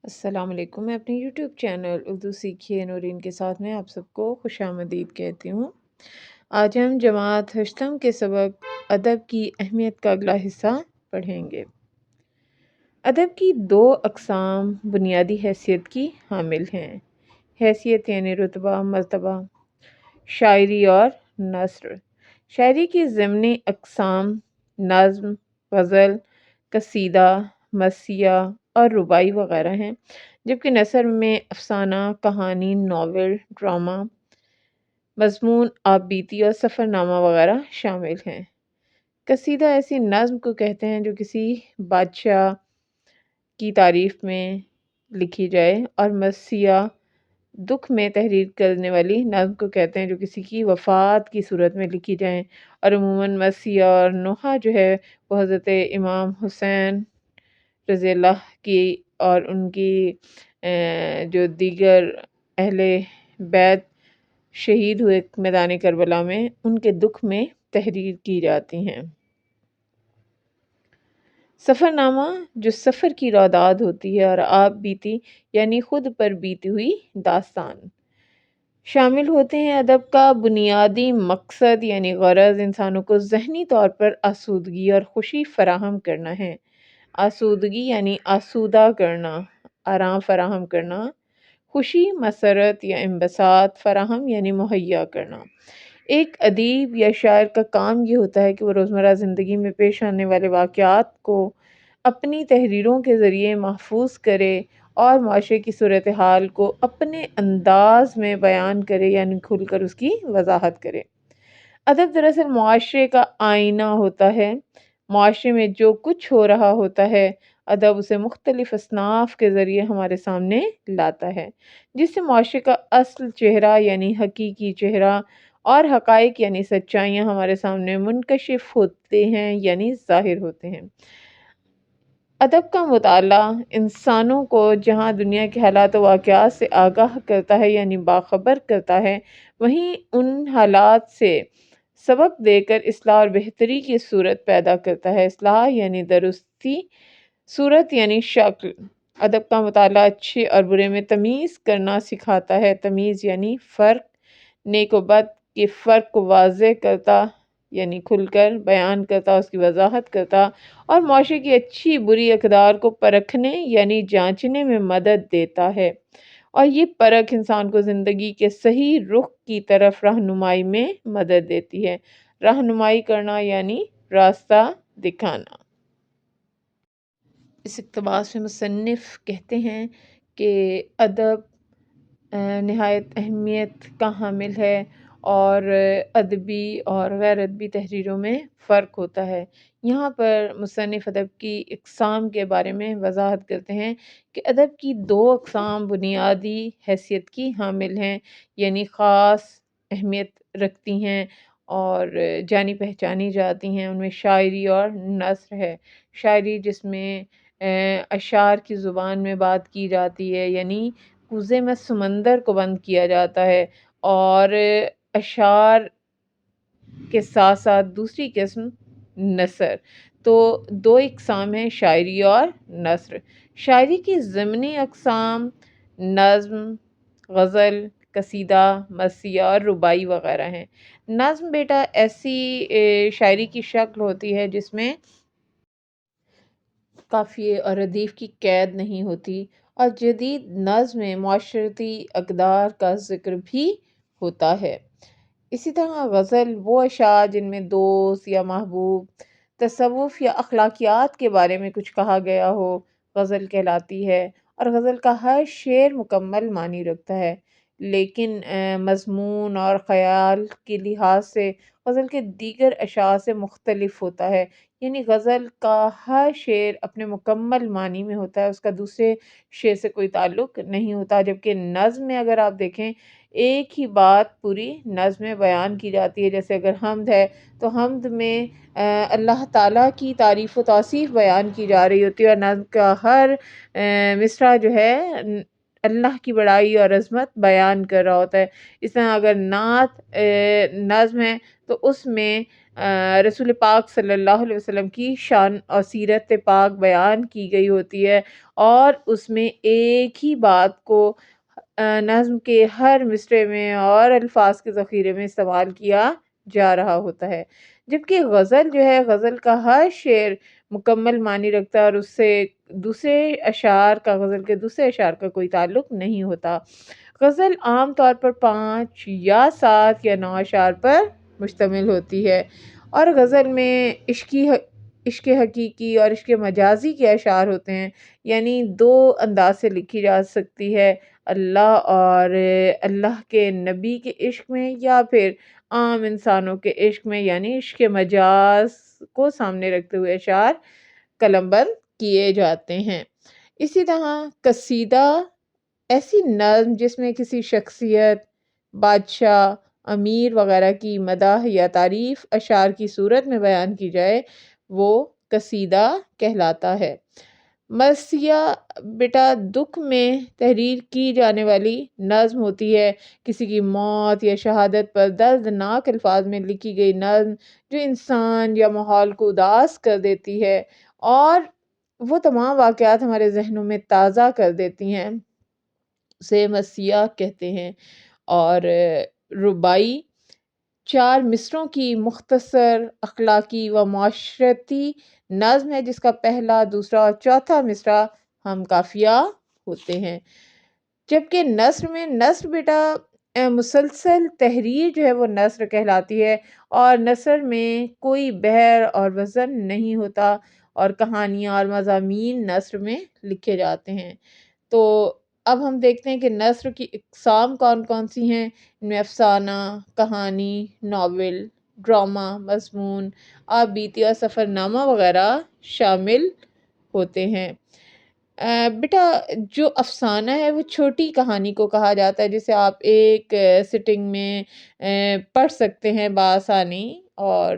السلام علیکم۔ میں اپنے یوٹیوب چینل اردو سیکھیے نورین کے ساتھ میں آپ سب کو خوش آمدید کہتی ہوں۔ آج ہم جماعت ہشتم کے سبق ادب کی اہمیت کا اگلا حصہ پڑھیں گے۔ ادب کی دو اقسام بنیادی حیثیت کی حامل ہیں۔ حیثیت یعنی رتبہ، مرتبہ۔ شاعری اور نثر۔ شاعری کی ضمنی اقسام نظم، غزل، قصیدہ، مرثیہ اور رباعی وغیرہ ہیں، جبکہ نثر میں افسانہ، کہانی، ناول، ڈرامہ، مضمون، آپ بیتی اور سفر نامہ وغیرہ شامل ہیں۔ قصیدہ ایسی نظم کو کہتے ہیں جو کسی بادشاہ کی تعریف میں لکھی جائے، اور مرثیہ دکھ میں تحریر کرنے والی نظم کو کہتے ہیں جو کسی کی وفات کی صورت میں لکھی جائیں، اور عموماً مرثیہ اور نوحہ جو ہے وہ حضرت امام حسین رضی اللہ کی اور ان کی جو دیگر اہل بیت شہید ہوئے میدان کربلا میں، ان کے دکھ میں تحریر کی جاتی ہیں۔ سفر نامہ جو سفر کی روداد ہوتی ہے، اور آپ بیتی یعنی خود پر بیتی ہوئی داستان شامل ہوتے ہیں۔ ادب کا بنیادی مقصد یعنی غرض انسانوں کو ذہنی طور پر آسودگی اور خوشی فراہم کرنا ہے۔ آسودگی یعنی آسودہ کرنا، آرام فراہم کرنا۔ خوشی، مسرت یا انبساط فراہم یعنی مہیا کرنا۔ ایک ادیب یا شاعر کا کام یہ ہوتا ہے کہ وہ روزمرہ زندگی میں پیش آنے والے واقعات کو اپنی تحریروں کے ذریعے محفوظ کرے اور معاشرے کی صورتحال کو اپنے انداز میں بیان کرے، یعنی کھل کر اس کی وضاحت کرے۔ ادب دراصل معاشرے کا آئینہ ہوتا ہے۔ معاشرے میں جو کچھ ہو رہا ہوتا ہے، ادب اسے مختلف اصناف کے ذریعے ہمارے سامنے لاتا ہے، جس سے معاشرے کا اصل چہرہ یعنی حقیقی چہرہ اور حقائق یعنی سچائیاں ہمارے سامنے منکشف ہوتے ہیں یعنی ظاہر ہوتے ہیں۔ ادب کا مطالعہ انسانوں کو جہاں دنیا کے حالات و واقعات سے آگاہ کرتا ہے یعنی باخبر کرتا ہے، وہیں ان حالات سے سبق دے کر اصلاح اور بہتری کی صورت پیدا کرتا ہے۔ اصلاح یعنی درستی، صورت یعنی شکل۔ ادب کا مطالعہ اچھے اور برے میں تمیز کرنا سکھاتا ہے۔ تمیز یعنی فرق، نیک و بد کے فرق کو واضح کرتا یعنی کھل کر بیان کرتا، اس کی وضاحت کرتا، اور معاشرے کی اچھی بری اقدار کو پرکھنے یعنی جانچنے میں مدد دیتا ہے، اور یہ پرکھ انسان کو زندگی کے صحیح رخ کی طرف رہنمائی میں مدد دیتی ہے۔ رہنمائی کرنا یعنی راستہ دکھانا۔ اس اقتباس میں مصنف کہتے ہیں کہ ادب نہایت اہمیت کا حامل ہے، اور ادبی اور غیر ادبی تحریروں میں فرق ہوتا ہے۔ یہاں پر مصنف ادب کی اقسام کے بارے میں وضاحت کرتے ہیں کہ ادب کی دو اقسام بنیادی حیثیت کی حامل ہیں، یعنی خاص اہمیت رکھتی ہیں اور جانی پہچانی جاتی ہیں۔ ان میں شاعری اور نثر ہے۔ شاعری جس میں اشعار کی زبان میں بات کی جاتی ہے، یعنی کوزے میں سمندر کو بند کیا جاتا ہے، اور اشعار کے ساتھ ساتھ دوسری قسم نثر۔ تو دو اقسام ہیں، شاعری اور نثر۔ شاعری کی ضمنی اقسام نظم، غزل، قصیدہ، مرثیہ اور رباعی وغیرہ ہیں۔ نظم بیٹا ایسی شاعری کی شکل ہوتی ہے جس میں قافیے اور ردیف کی قید نہیں ہوتی، اور جدید نظم میں معاشرتی اقدار کا ذکر بھی ہوتا ہے۔ اسی طرح غزل وہ اشعار جن میں دوست یا محبوب، تصوف یا اخلاقیات کے بارے میں کچھ کہا گیا ہو، غزل کہلاتی ہے، اور غزل کا ہر شعر مکمل معنی رکھتا ہے، لیکن مضمون اور خیال کے لحاظ سے غزل کے دیگر اشعار سے مختلف ہوتا ہے، یعنی غزل کا ہر شعر اپنے مکمل معنی میں ہوتا ہے، اس کا دوسرے شعر سے کوئی تعلق نہیں ہوتا، جبکہ نظم میں اگر آپ دیکھیں ایک ہی بات پوری نظم میں بیان کی جاتی ہے۔ جیسے اگر حمد ہے تو حمد میں اللہ تعالیٰ کی تعریف و توصیف بیان کی جا رہی ہوتی ہے، اور نظم کا ہر مصرع جو ہے اللہ کی بڑائی اور عظمت بیان کر رہا ہوتا ہے۔ اس طرح اگر نعت نظم ہے تو اس میں رسول پاک صلی اللہ علیہ وسلم کی شان اور سیرت پاک بیان کی گئی ہوتی ہے، اور اس میں ایک ہی بات کو نظم کے ہر مصرعے میں اور الفاظ کے ذخیرے میں استعمال کیا جا رہا ہوتا ہے، جبکہ غزل جو ہے، غزل کا ہر شعر مکمل معنی رکھتا ہے اور اس سے دوسرے اشعار کا، غزل کے دوسرے اشعار کا کوئی تعلق نہیں ہوتا۔ غزل عام طور پر 5 یا 7 یا 9 اشعار پر مشتمل ہوتی ہے، اور غزل میں عشق حقیقی اور عشق مجازی کے اشعار ہوتے ہیں، یعنی دو انداز سے لکھی جا سکتی ہے، اللہ اور اللہ کے نبی کے عشق میں، یا پھر عام انسانوں کے عشق میں، یعنی عشق مجاز کو سامنے رکھتے ہوئے اشعار قلم بند کیے جاتے ہیں۔ اسی طرح قصیدہ ایسی نظم جس میں کسی شخصیت، بادشاہ، امیر وغیرہ کی مدح یا تعریف اشعار کی صورت میں بیان کی جائے، وہ قصیدہ کہلاتا ہے۔ مرثیہ بیٹا دکھ میں تحریر کی جانے والی نظم ہوتی ہے، کسی کی موت یا شہادت پر دردناک الفاظ میں لکھی گئی نظم جو انسان یا ماحول کو اداس کر دیتی ہے اور وہ تمام واقعات ہمارے ذہنوں میں تازہ کر دیتی ہیں، اسے مرثیہ کہتے ہیں۔ اور رباعی 4 مصروں کی مختصر اخلاقی و معاشرتی نظم ہے، جس کا پہلا، دوسرا اور چوتھا مصرع ہم قافیہ ہوتے ہیں، جبکہ نثر بیٹا مسلسل تحریر جو ہے وہ نثر کہلاتی ہے، اور نثر میں کوئی بحر اور وزن نہیں ہوتا، اور کہانیاں اور مضامین نثر میں لکھے جاتے ہیں۔ تو اب ہم دیکھتے ہیں کہ نثر کی اقسام کون کون سی ہیں۔ ان میں افسانہ، کہانی، ناول، ڈرامہ، مضمون، آپ بیتی اور سفر نامہ وغیرہ شامل ہوتے ہیں۔ بیٹا جو افسانہ ہے وہ چھوٹی کہانی کو کہا جاتا ہے، جسے آپ ایک سٹنگ میں پڑھ سکتے ہیں بآسانی، اور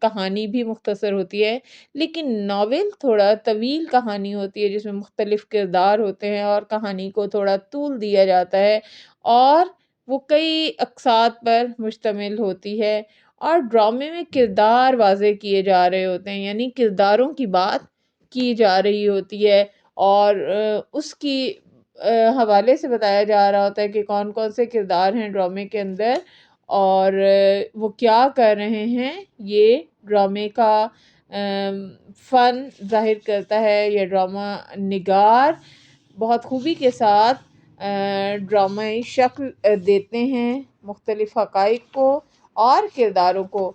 کہانی بھی مختصر ہوتی ہے۔ لیکن ناول تھوڑا طویل کہانی ہوتی ہے، جس میں مختلف کردار ہوتے ہیں اور کہانی کو تھوڑا طول دیا جاتا ہے، اور وہ کئی اقساط پر مشتمل ہوتی ہے، اور ڈرامے میں کردار واضح کیے جا رہے ہوتے ہیں، یعنی کرداروں کی بات کی جا رہی ہوتی ہے، اور اس کی حوالے سے بتایا جا رہا ہوتا ہے کہ کون کون سے کردار ہیں ڈرامے کے اندر، اور وہ کیا کر رہے ہیں۔ یہ ڈرامے کا فن ظاہر کرتا ہے، یا ڈرامہ نگار بہت خوبی کے ساتھ ڈرامائی شکل دیتے ہیں مختلف حقائق کو اور کرداروں کو۔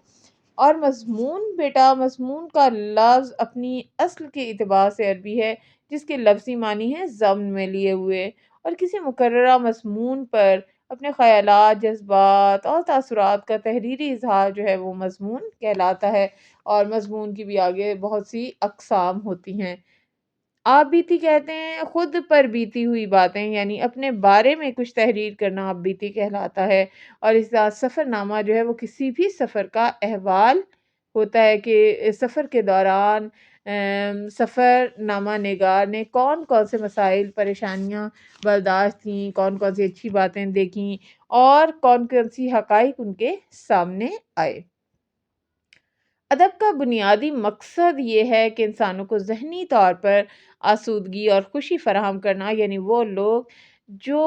اور مضمون کا لفظ اپنی اصل کے اعتبار سے عربی ہے، جس کے لفظی معنی ہے ضمن میں لیے ہوئے، اور کسی مقررہ مضمون پر اپنے خیالات، جذبات اور تاثرات کا تحریری اظہار جو ہے وہ مضمون کہلاتا ہے، اور مضمون کی بھی آگے بہت سی اقسام ہوتی ہیں۔ آپ بیتی کہتے ہیں خود پر بیتی ہوئی باتیں، یعنی اپنے بارے میں کچھ تحریر کرنا آپ بیتی کہلاتا ہے، اور اس طرح سفر نامہ جو ہے وہ کسی بھی سفر کا احوال ہوتا ہے کہ سفر کے دوران سفر نامہ نگار نے کون کون سے مسائل، پریشانیاں برداشت کیں، کون کون سی اچھی باتیں دیکھیں، اور کون کون سی حقائق ان کے سامنے آئے۔ ادب کا بنیادی مقصد یہ ہے کہ انسانوں کو ذہنی طور پر آسودگی اور خوشی فراہم کرنا، یعنی وہ لوگ جو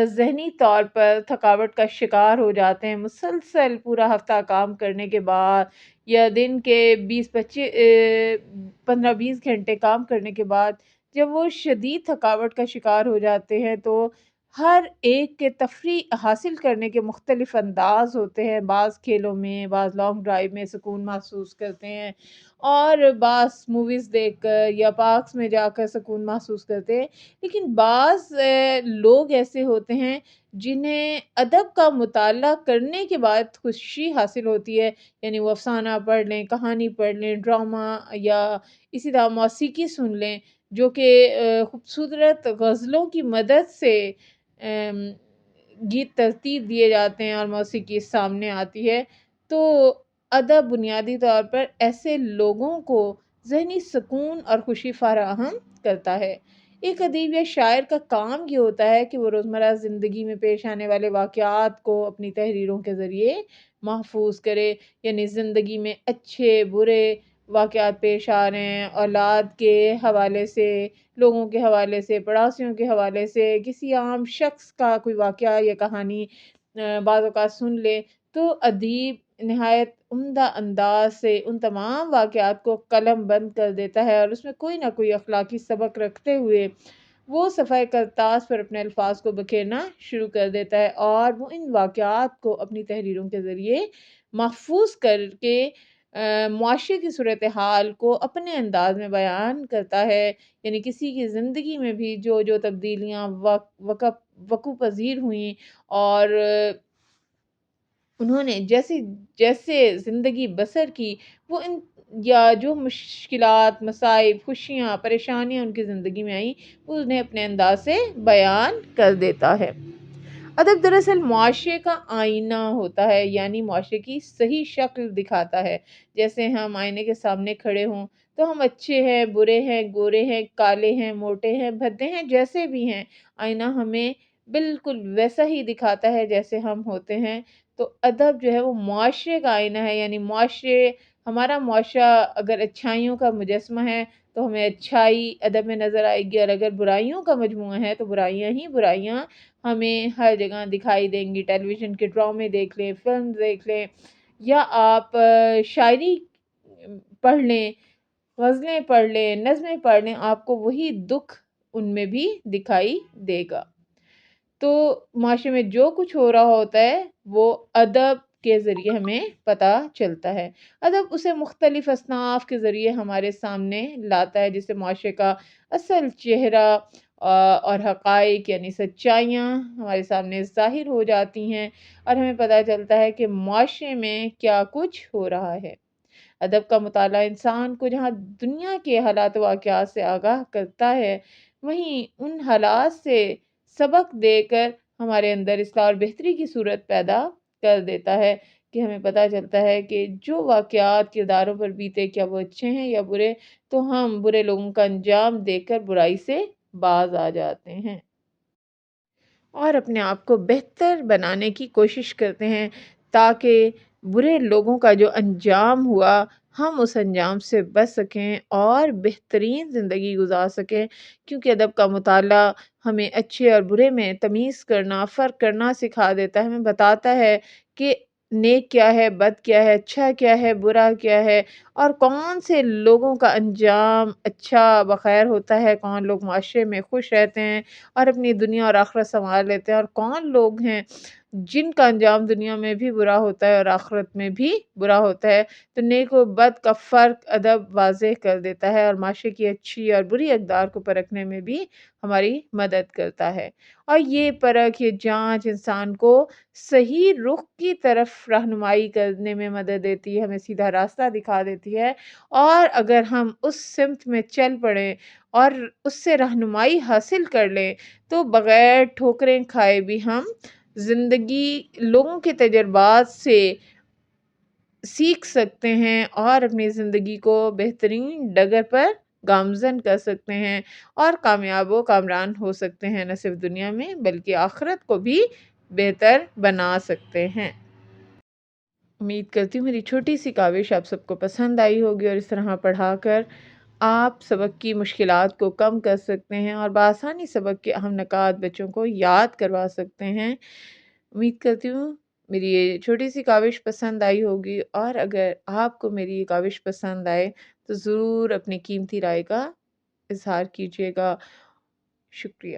ذہنی طور پر تھکاوٹ کا شکار ہو جاتے ہیں، مسلسل پورا ہفتہ کام کرنے کے بعد، یا دن کے 15-20 گھنٹے کام کرنے کے بعد جب وہ شدید تھکاوٹ کا شکار ہو جاتے ہیں، تو ہر ایک کے تفریح حاصل کرنے کے مختلف انداز ہوتے ہیں۔ بعض کھیلوں میں، بعض لانگ ڈرائیو میں سکون محسوس کرتے ہیں، اور بعض موویز دیکھ کر یا پارکس میں جا کر سکون محسوس کرتے ہیں، لیکن بعض لوگ ایسے ہوتے ہیں جنہیں ادب کا مطالعہ کرنے کے بعد خوشی حاصل ہوتی ہے، یعنی وہ افسانہ پڑھ لیں، کہانی پڑھ لیں، ڈرامہ، یا اسی طرح موسیقی سن لیں، جو کہ خوبصورت غزلوں کی مدد سے گیت ترتیب دیے جاتے ہیں اور موسیقی سامنے آتی ہے۔ تو ادب بنیادی طور پر ایسے لوگوں کو ذہنی سکون اور خوشی فراہم کرتا ہے۔ ایک ادیب یا شاعر کا کام یہ ہوتا ہے کہ وہ روزمرہ زندگی میں پیش آنے والے واقعات کو اپنی تحریروں کے ذریعے محفوظ کرے، یعنی زندگی میں اچھے برے واقعات پیش آ رہے ہیں، اولاد کے حوالے سے، لوگوں کے حوالے سے، پڑوسیوں کے حوالے سے، کسی عام شخص کا کوئی واقعہ یا کہانی بعض اوقات سن لے، تو ادیب نہایت عمدہ انداز سے ان تمام واقعات کو قلم بند کر دیتا ہے اور اس میں کوئی نہ کوئی اخلاقی سبق رکھتے ہوئے وہ صفحہ کرتاس پر اپنے الفاظ کو بکھیرنا شروع کر دیتا ہے، اور وہ ان واقعات کو اپنی تحریروں کے ذریعے محفوظ کر کے معاشرے کی صورتحال کو اپنے انداز میں بیان کرتا ہے، یعنی کسی کی زندگی میں بھی جو جو تبدیلیاں وقوع پذیر ہوئیں اور انہوں نے جیسے جیسے زندگی بسر کی، وہ ان یا جو مشکلات، مصائب، خوشیاں، پریشانیاں ان کی زندگی میں آئیں، وہ انہیں اپنے انداز سے بیان کر دیتا ہے۔ ادب دراصل معاشرے کا آئینہ ہوتا ہے، یعنی معاشرے کی صحیح شکل دکھاتا ہے۔ جیسے ہم آئینے کے سامنے کھڑے ہوں تو ہم اچھے ہیں، برے ہیں، گورے ہیں، کالے ہیں، موٹے ہیں، بھدے ہیں، جیسے بھی ہیں، آئینہ ہمیں بالکل ویسا ہی دکھاتا ہے جیسے ہم ہوتے ہیں۔ تو ادب جو ہے وہ معاشرے کا آئینہ ہے، یعنی ہمارا معاشرہ اگر اچھائیوں کا مجسمہ ہے تو ہمیں اچھائی ادب میں نظر آئے گی، اور اگر برائیوں کا مجموعہ ہے تو برائیاں ہی برائیاں ہمیں ہر جگہ دکھائی دیں گی۔ ٹیلی ویژن کے ڈرامے دیکھ لیں، فلم دیکھ لیں، یا آپ شاعری پڑھ لیں، غزلیں پڑھ لیں، نظمیں پڑھ لیں، آپ کو وہی دکھ ان میں بھی دکھائی دے گا۔ تو معاشرے میں جو کچھ ہو رہا ہوتا ہے وہ ادب کے ذریعے ہمیں پتہ چلتا ہے۔ ادب اسے مختلف اصناف کے ذریعے ہمارے سامنے لاتا ہے، جس سے معاشرے کا اصل چہرہ اور حقائق یعنی سچائیاں ہمارے سامنے ظاہر ہو جاتی ہیں، اور ہمیں پتہ چلتا ہے کہ معاشرے میں کیا کچھ ہو رہا ہے۔ ادب کا مطالعہ انسان کو جہاں دنیا کے حالات و واقعات سے آگاہ کرتا ہے، وہیں ان حالات سے سبق دے کر ہمارے اندر اصلاح اور بہتری کی صورت پیدا کر دیتا ہے، کہ ہمیں پتہ چلتا ہے کہ جو واقعات کرداروں پر بیتے، کیا وہ اچھے ہیں یا برے، تو ہم برے لوگوں کا انجام دیکھ کر برائی سے باز آ جاتے ہیں اور اپنے آپ کو بہتر بنانے کی کوشش کرتے ہیں، تاکہ برے لوگوں کا جو انجام ہوا ہم اس انجام سے بچ سکیں اور بہترین زندگی گزار سکیں، کیونکہ ادب کا مطالعہ ہمیں اچھے اور برے میں تمیز کرنا، فرق کرنا سکھا دیتا ہے، ہمیں بتاتا ہے کہ نیک کیا ہے، بد کیا ہے، اچھا کیا ہے، برا کیا ہے، اور کون سے لوگوں کا انجام اچھا بخیر ہوتا ہے، کون لوگ معاشرے میں خوش رہتے ہیں اور اپنی دنیا اور آخرت سنوار لیتے ہیں، اور کون لوگ ہیں جن کا انجام دنیا میں بھی برا ہوتا ہے اور آخرت میں بھی برا ہوتا ہے۔ تو نیک و بد کا فرق ادب واضح کر دیتا ہے، اور معاشرے کی اچھی اور بری اقدار کو پرکھنے میں بھی ہماری مدد کرتا ہے، اور یہ پرکھ، یہ جانچ انسان کو صحیح رخ کی طرف رہنمائی کرنے میں مدد دیتی ہے، ہمیں سیدھا راستہ دکھا دیتی ہے، اور اگر ہم اس سمت میں چل پڑیں اور اس سے رہنمائی حاصل کر لیں تو بغیر ٹھوکریں کھائے بھی ہم زندگی لوگوں کے تجربات سے سیکھ سکتے ہیں اور اپنی زندگی کو بہترین ڈگر پر گامزن کر سکتے ہیں، اور کامیاب و کامران ہو سکتے ہیں، نہ صرف دنیا میں بلکہ آخرت کو بھی بہتر بنا سکتے ہیں۔ امید کرتی ہوں میری چھوٹی سی کاوش آپ سب کو پسند آئی ہوگی، اور اس طرح پڑھا کر آپ سبق کی مشکلات کو کم کر سکتے ہیں اور بآسانی سبق کے اہم نکات بچوں کو یاد کروا سکتے ہیں۔ امید کرتی ہوں میری یہ چھوٹی سی کاوش پسند آئی ہوگی، اور اگر آپ کو میری یہ کاوش پسند آئے تو ضرور اپنی قیمتی رائے کا اظہار کیجیے گا۔ شکریہ۔